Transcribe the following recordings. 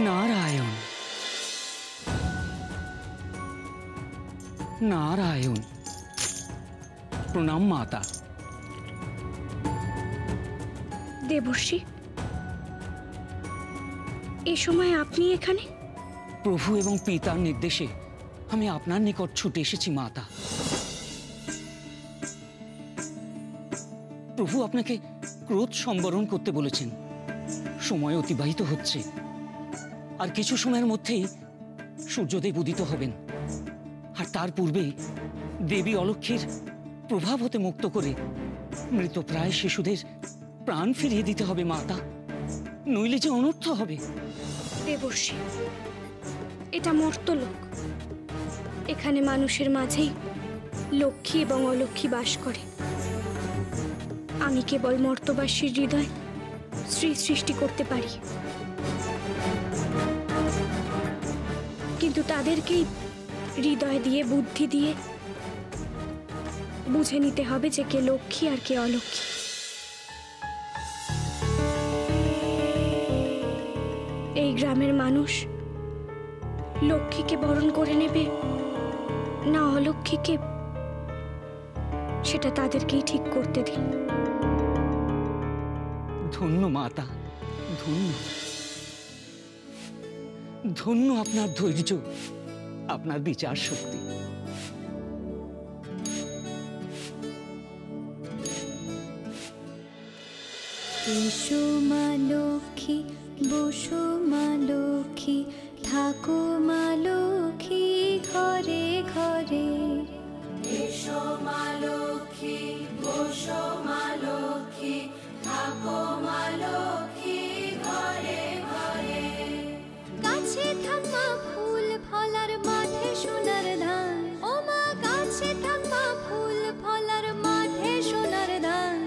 নারায়ণ নারায়ণ। প্রণাম মাতা। দেবর্ষি, এ সময় আপনি এখানে? প্রভু এবং পিতার নির্দেশে আমি আপনার নিকট ছুটে এসেছি মাতা। প্রভু আপনাকে ক্রোধ সম্বরণ করতে বলেছেন। সময় অতিবাহিত হচ্ছে, আর কিছু সময়ের মধ্যেই সূর্যদেব উদিত হবেন, আর তার পূর্বেই দেবী অলক্ষ্মীর প্রভাব হতে মুক্ত করে মৃতপ্রায় শিশুদের প্রাণ ফিরিয়ে দিতে হবে মাতা, নইলে যে অনর্থ হবে। দেবর্ষি, এটা মর্তলোক। এখানে মানুষের মাঝেই লক্ষ্মী এবং অলক্ষ্মী বাস করে। আমি কেবল মর্তবাসীর হৃদয় সৃষ্টি করতে পারি, কিন্তু তাদেরকেই হৃদয় দিয়ে বুদ্ধি দিয়ে বুঝে নিতে হবে যে কে লক্ষ্মী আর কে অলক্ষ্মী। এই গ্রামের মানুষ লক্ষ্মীকে বরণ করে নেবে না অলক্ষ্মীকে, সেটা তাদেরকেই ঠিক করতে দিন। ধন্য মাতা, ধন্য ধন্য আপনার ধৈর্য, আপনার বিচার শক্তি। এসো মা লক্ষ্মী, বসো মা লক্ষ্মী, থাকো মা লক্ষ্মী ঘরে ঘরে। এসো মা লক্ষ্মী, বসো মা লক্ষ্মী, থাকো মা লক্ষ্মী ঘরে ঘরে। গাছে থাকা ফুল ফলার মাঠে সোনার ধান, ও মা গাছে থাকা ফুল ফলার মাঠে সোনার ধান।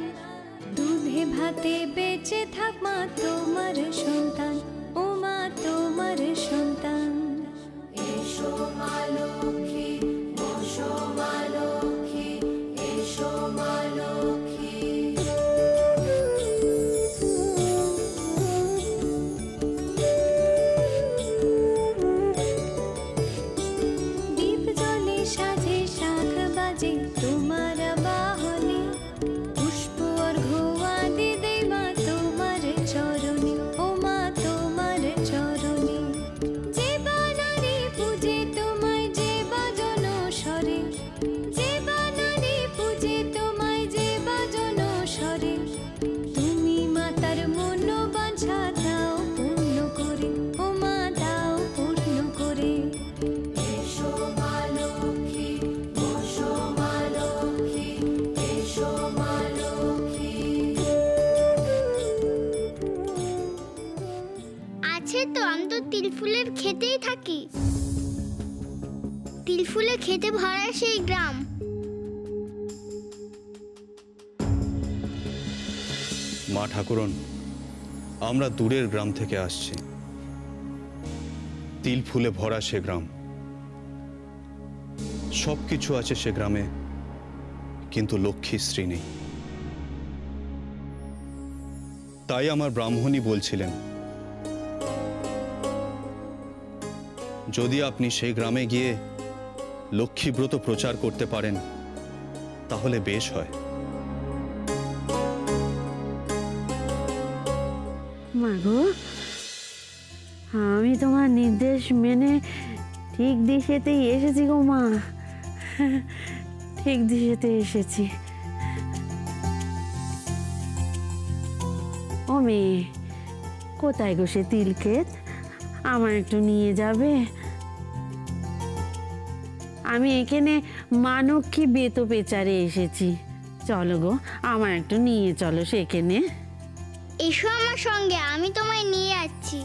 দুধে ভাতে বেঁচে থাক মা তোমার সন্তান, ও মা তোমার সন্তান। এসো মা লক্ষ্মী, বসো মা লক্ষ্মী, এসো মা লক্ষ্মী। দীপ জলে সাজে শাখ বাজে তোমার বাহনে, পুষ্প অর্ঘ্য আদি দেই মা তোমার চরণে, ও মা তোমার চরণে। যে বানারে পূজে তোমায় যে বাজন স্বরে, যে বানারে পূজে তোমায় যে বাজন স্বরে। তুমি মাতার মন বাঞ্ছা দাও পূর্ণ করে, ও মা দাও পূর্ণ করে। এসো মা লক্ষ্মী, বসো মা লক্ষ্মী, এসো মা লক্ষ্মী। আছে তো, আমি তো তিল ফুলের খেতেই থাকি। তিল ফুলে খেতে ভরা সেই গ্রাম। মা ঠাকুরন, আমরা দূরের গ্রাম থেকে আসছি। তিল ফুলে ভরা সে গ্রাম, সবকিছু আছে সে গ্রামে, কিন্তু লক্ষ্মী স্ত্রী নেই। তাই আমার ব্রাহ্মণী বলছিলেন, যদি আপনি সেই গ্রামে গিয়ে লক্ষ্মী ব্রত প্রচার করতে পারেন তাহলে বেশ হয়। মাগো, আমি তোমার নির্দেশ মেনে ঠিক দিশেতেই এসেছি গো মা, ঠিক দিশেতে এসেছি। ও মেয়ে, কোথায় গো সে তিল ক্ষেত? আমার একটু নিয়ে যাবে? আমি এখানে মানক্ষী বেত পেচারে এসেছি। চলো গো, আমার একটু নিয়ে চলো সেখানে। এসো আমার সঙ্গে, আমি তোমায় নিয়ে যাচ্ছি।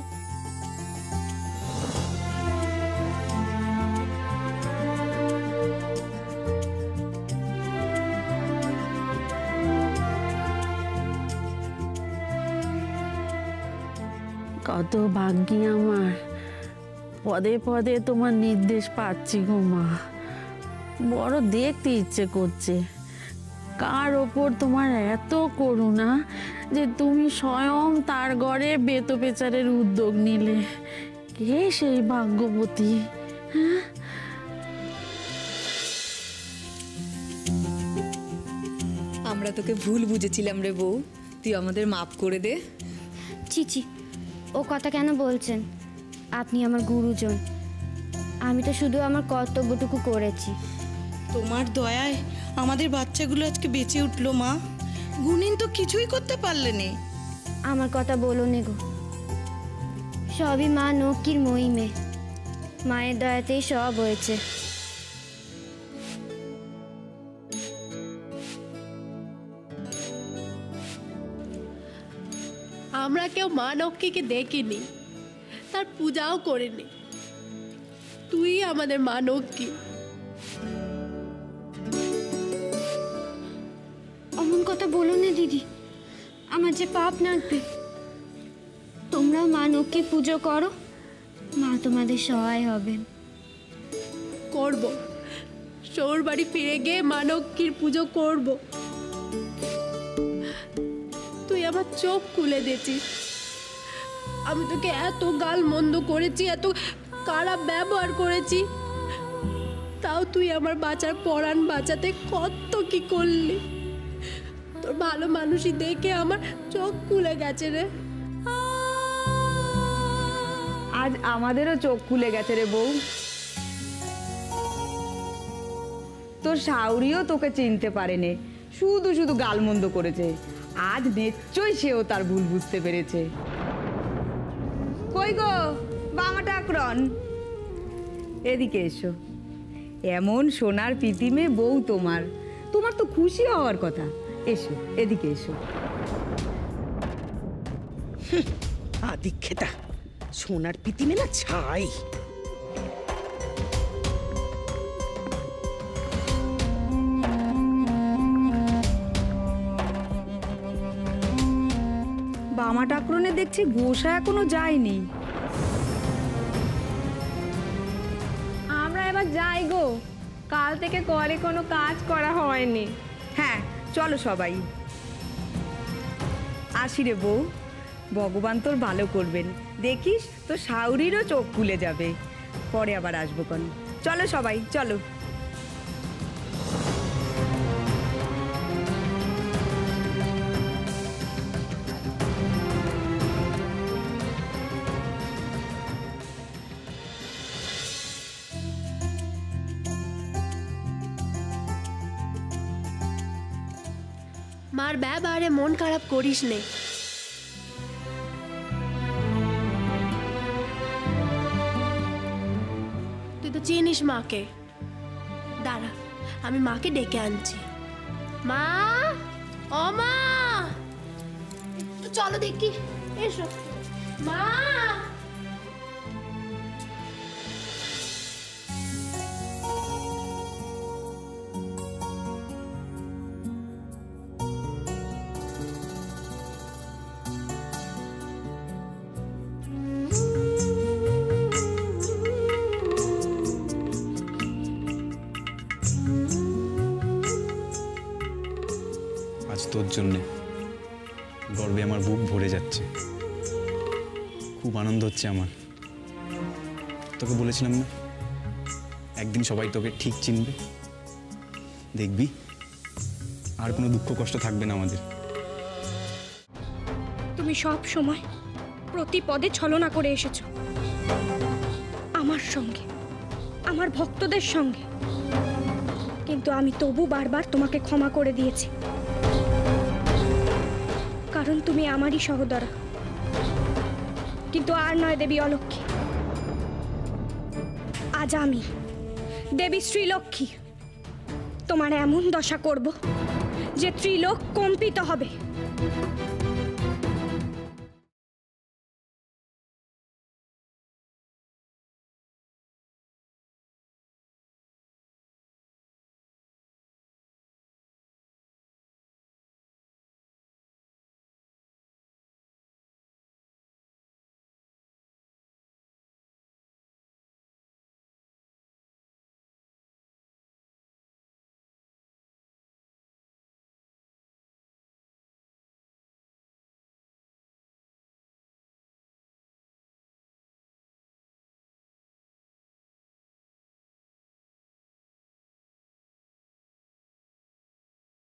কত ভাগ্যি আমার, পদে পদে তোমার নির্দেশ পাচ্ছি গো মা। বড় দেখতে ইচ্ছে করছে কার ওপর তোমার এত করুণা যে তুমি স্বয়ং তার ঘরে বেত পেচারের উদ্যোগ নিলে। কে সেই ভাগ্যবতী? হ্যাঁ, আমরা তোকে ভুল বুঝেছিলাম রে বউ, তুই আমাদের মাফ করে দে। চিচি, ও কথা কেন বলছেন? আপনি আমার গুরুজন, আমি তো শুধু আমার কর্তব্যটুকু করেছি। তোমার দয়ায় আমাদের বাচ্চাগুলো আজকে বেঁচে উঠলো মা। গুনিন তো কিছুই করতে পারলেনি। আমার কথা বলো নে গো, সবই মা নক্কির মহিমে, মায়ের দয়াতেই সব হয়েছে। আমরা কেউ মা নক্কিকে দেখিনি, তার পূজাও করিনি। তুই আমাদের মা নক্কি। অমন কথা বলো না দিদি, আমার যে পাপ লাগবে। তোমরাও মা নক্কি পুজো করো, মা তোমাদের সহায় হবেন। করব, শোর বাড়ি ফিরে গিয়ে মা নক্কির পুজো করব। তুই আমার চোখ খুলে দিয়েছিস। আমি তোকে এত গাল মন্দ করেছি, এত খারাপ ব্যবহার করেছি, তাও তুই আমার বাঁচার পরাণ বাঁচাতে কত কি করলি। তোর ভালো মানুষই দেখে আমার চোখ খুলে গেছে রে। আজ আমাদেরও চোখ খুলে গেছে রে বউ। তোর শাউরিও তোকে চিনতে পারেনি, শুধু শুধু গালমন্দ করেছে। আজ নিশ্চয়ই সেও তার ভুল বুঝতে পেরেছে। কই গো বামা ঠাকুরন, এদিকে এসো। এমন সোনার পিতিমে বউ তোমার, তোমার তো খুশি হওয়ার কথা। এসো, এদিকে এসো। আদিক্ষেতা, সোনার পিতিমে না ছাই। বামা ঠাকুরনে দেখছি গোসা এখনো যায়নি। আমরা এবার যাই গো, কাল থেকে ঘরে কোনো কাজ করা হয়নি। হ্যাঁ চলো সবাই। আসি রে বউ, ভগবান তোর ভালো করবেন। দেখিস তো শাউরিরও চোখ খুলে যাবে। পরে আবার আসবো কোন। চলো সবাই চলো। মার ব্যবহারে মন খারাপ করিস নে। তুই তো চিনিস মাকে। দাঁড়া, আমি মাকে ডেকে আনছি। মা, ও মা, তো চলো দেখি, এসো মা। আজ তোর জন্যে গর্বে আমার বুক ভরে যাচ্ছে। খুব আনন্দ হচ্ছে আমার। তোকে বলেছিলাম না, একদিন সবাই তোকে ঠিক চিনবে। দেখবি আর কোনো দুঃখ কষ্ট থাকবে না আমাদের। তুমি সব সময় প্রতি পদে ছলনা করে এসেছো আমার সঙ্গে, আমার ভক্তদের সঙ্গে, কিন্তু আমি তবু বারবার তোমাকে ক্ষমা করে দিয়েছি, কারণ তুমি আমারই সহোদরা। কিন্তু আর নয় দেবী অলক্ষ্মী, আজ আমি দেবী শ্রীলক্ষ্মী তোমার এমন দশা করব যে ত্রিলোক কম্পিত হবে।